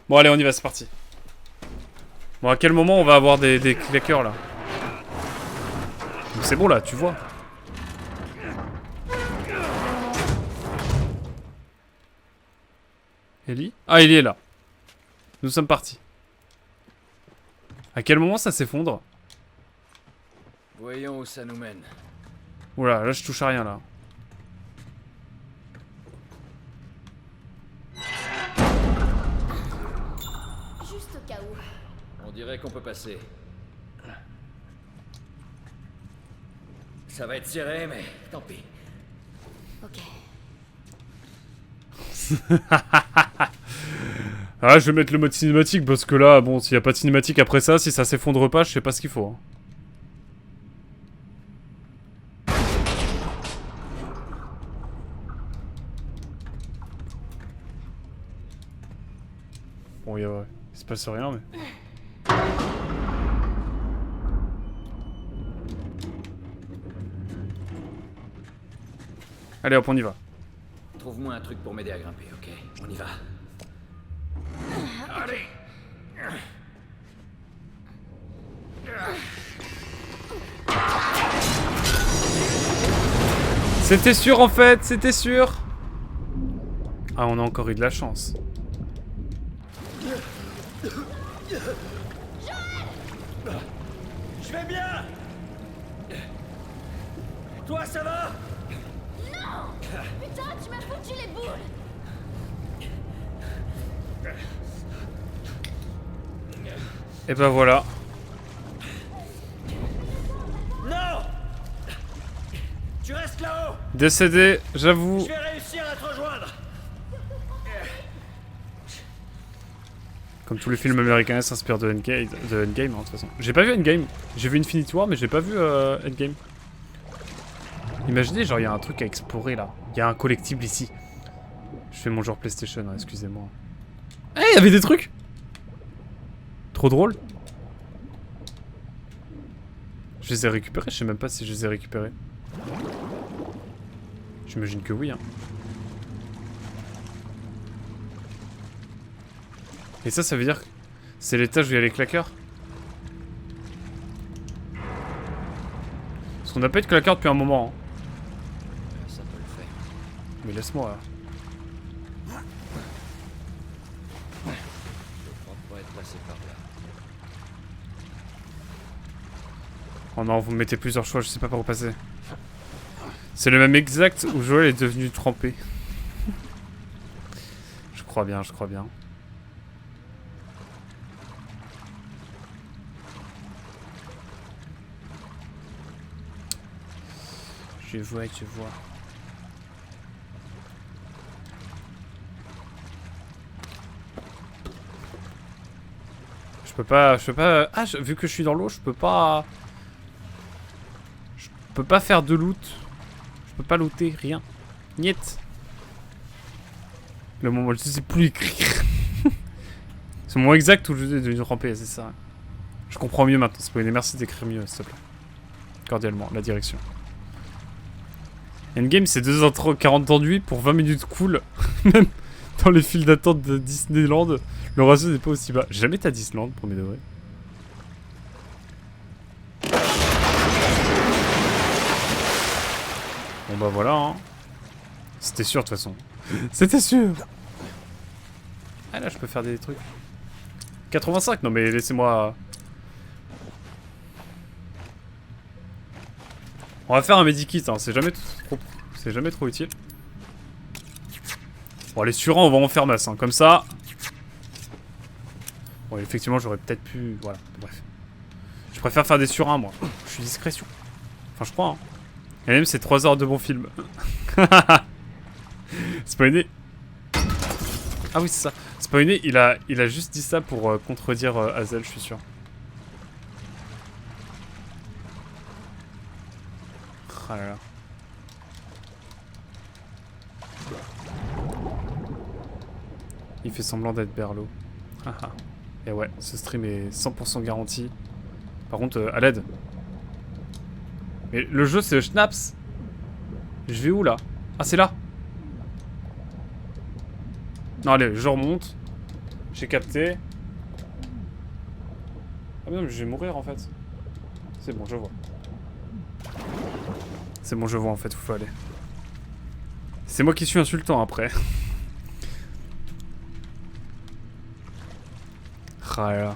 Bon, allez, on y va, c'est parti. Bon, à quel moment on va avoir des claqueurs, là? C'est bon, là, tu vois. Ellie? Ah, Ellie est là. Nous sommes partis. À quel moment ça s'effondre? Voyons où ça nous mène. Oula, là, je touche à rien, là. dirais qu'on peut passer. Ça va être serré, mais tant pis. Ok. Ah, je vais mettre le mode cinématique parce que là, bon, s'il n'y a pas de cinématique après ça, si ça s'effondre pas, je sais pas ce qu'il faut. Hein. Bon, ouais, il se passe rien, mais... Allez hop, on y va. Trouve-moi un truc pour m'aider à grimper, ok? On y va. Allez! C'était sûr en fait, c'était sûr. Ah, on a encore eu de la chance. Je vais bien. Toi, ça va? Putain, tu m'as foutu les boules! Et ben voilà. Non. Tu restes là-haut. Décédé, j'avoue. Je vais réussir à te rejoindre. Comme tous les films américains s'inspirent de Endgame, hein, de toute façon. J'ai pas vu Endgame. J'ai vu Infinity War, mais j'ai pas vu Endgame. Imaginez, genre, il y a un truc à explorer là. Il y a un collectible ici. Je fais mon genre PlayStation, hein, excusez-moi. Eh, il y avait des trucs. Trop drôle. Je les ai récupérés, je sais même pas si je les ai récupérés. J'imagine que oui, hein. Et ça veut dire que c'est l'étage où il y a les claqueurs. Parce qu'on n'a pas eu de claqueurs depuis un moment. Hein. Ça peut le faire. Mais laisse-moi. Je crois pas être passé par là. Oh non, vous me mettez plusieurs choix, je sais pas par où passer. C'est le même exact où Joël est devenu trempé. Je crois bien, je crois bien. Je vois, je vois. Je peux pas... Ah, vu que je suis dans l'eau, je peux pas... Je peux pas faire de loot. Je peux pas looter, rien. Niet. Le moment, je sais plus écrire. C'est le moment exact où je suis devenu trempé, c'est ça. Je comprends mieux maintenant, Spoiler. Merci d'écrire mieux, s'il te plaît. Cordialement, la direction. Endgame, c'est 2h40 d'ennui pour 20 minutes cool. Même dans les files d'attente de Disneyland, le ratio n'est pas aussi bas. J'ai jamais été à Disneyland, premier degré. Bon bah voilà, hein. C'était sûr de toute façon. C'était sûr. Ah là, je peux faire des trucs. 85, non mais laissez-moi... On va faire un medikit, hein. C'est jamais trop utile. Bon, les surins, on va en faire masse, hein. Comme ça. Bon, effectivement, j'aurais peut-être pu... Voilà, bref. Je préfère faire des surins, moi. Je suis discrétion. Enfin, je crois, hein. Et même, c'est 3 heures de bon film. Spoiné. Ah oui, c'est ça. Spoiné, il a juste dit ça pour contredire Hazel, je suis sûr. Ah là là. Il fait semblant d'être Berlo. Et ouais, ce stream est 100% garanti. Par contre, à l'aide. Mais le jeu, c'est le Schnaps. Je vais où là? Ah, c'est là. Non, allez, je remonte. J'ai capté. Ah, mais non, mais je vais mourir en fait. C'est bon, je vois. C'est bon, je vois en fait où faut aller. C'est moi qui suis insultant après. Ah là là.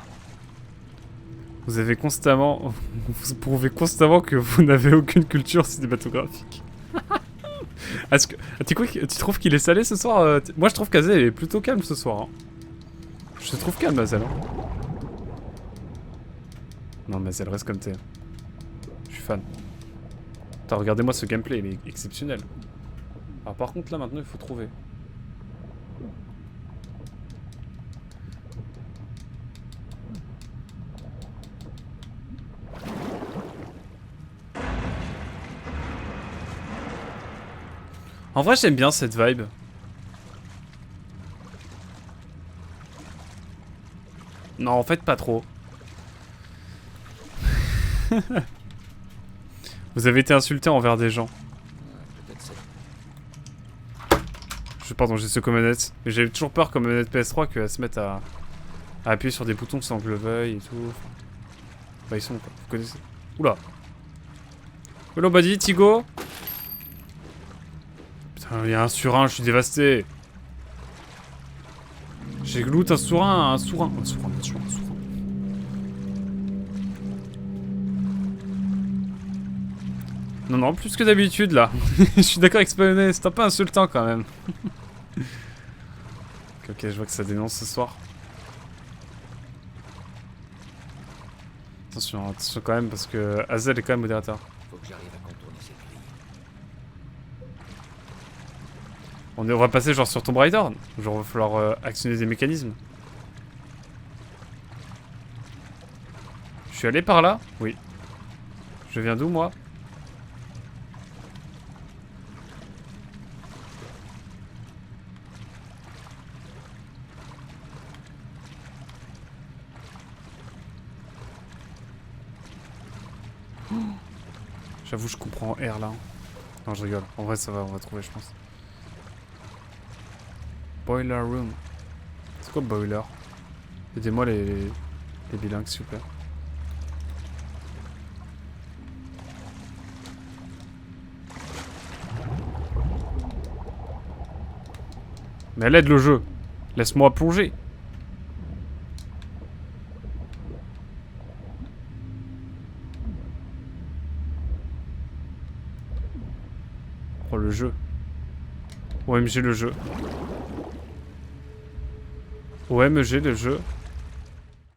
Vous avez constamment... Vous prouvez constamment que vous n'avez aucune culture cinématographique. Est-ce que... Tu trouves qu'il est salé ce soir? Moi je trouve qu'Azel est plutôt calme ce soir. Hein. Je te trouve calme Azel. Hein. Non, mais elle reste comme t'es. Je suis fan. Attends, regardez-moi ce gameplay, il est exceptionnel. Alors par contre, là, maintenant, il faut trouver. En vrai, j'aime bien cette vibe. Non, en fait, pas trop. Vous avez été insulté envers des gens. Peut-être c'est... Pardon, j'ai ce comme manette. Mais j'ai toujours peur comme manette PS3 qu'elle se mette à appuyer sur des boutons sans que je le veuille et tout. Bah, ils sont quoi. Vous connaissez. Oula. Hello, buddy, Tigo. Putain, il y a un surin, je suis dévasté. J'ai loot un surin, un surin. Un surin. Non, non, plus que d'habitude là. Je suis d'accord avec Spawner, c'est un peu insultant quand même. Ok, je vois que ça dénonce ce soir. Attention, attention quand même parce que Hazel est quand même modérateur. Faut que j'arrive à contourner cette grille. On va passer genre sur Tomb Raider. Genre, il va falloir actionner des mécanismes. Je suis allé par là? Oui. Je viens d'où moi? J'avoue, je comprends R là. Non, je rigole. En vrai, ça va, on va trouver, je pense. Boiler room. C'est quoi boiler? Aidez-moi les bilingues, s'il vous plaît. Mais elle aide le jeu. Laisse-moi plonger. Oh, le jeu. OMG, le jeu. OMG, le jeu.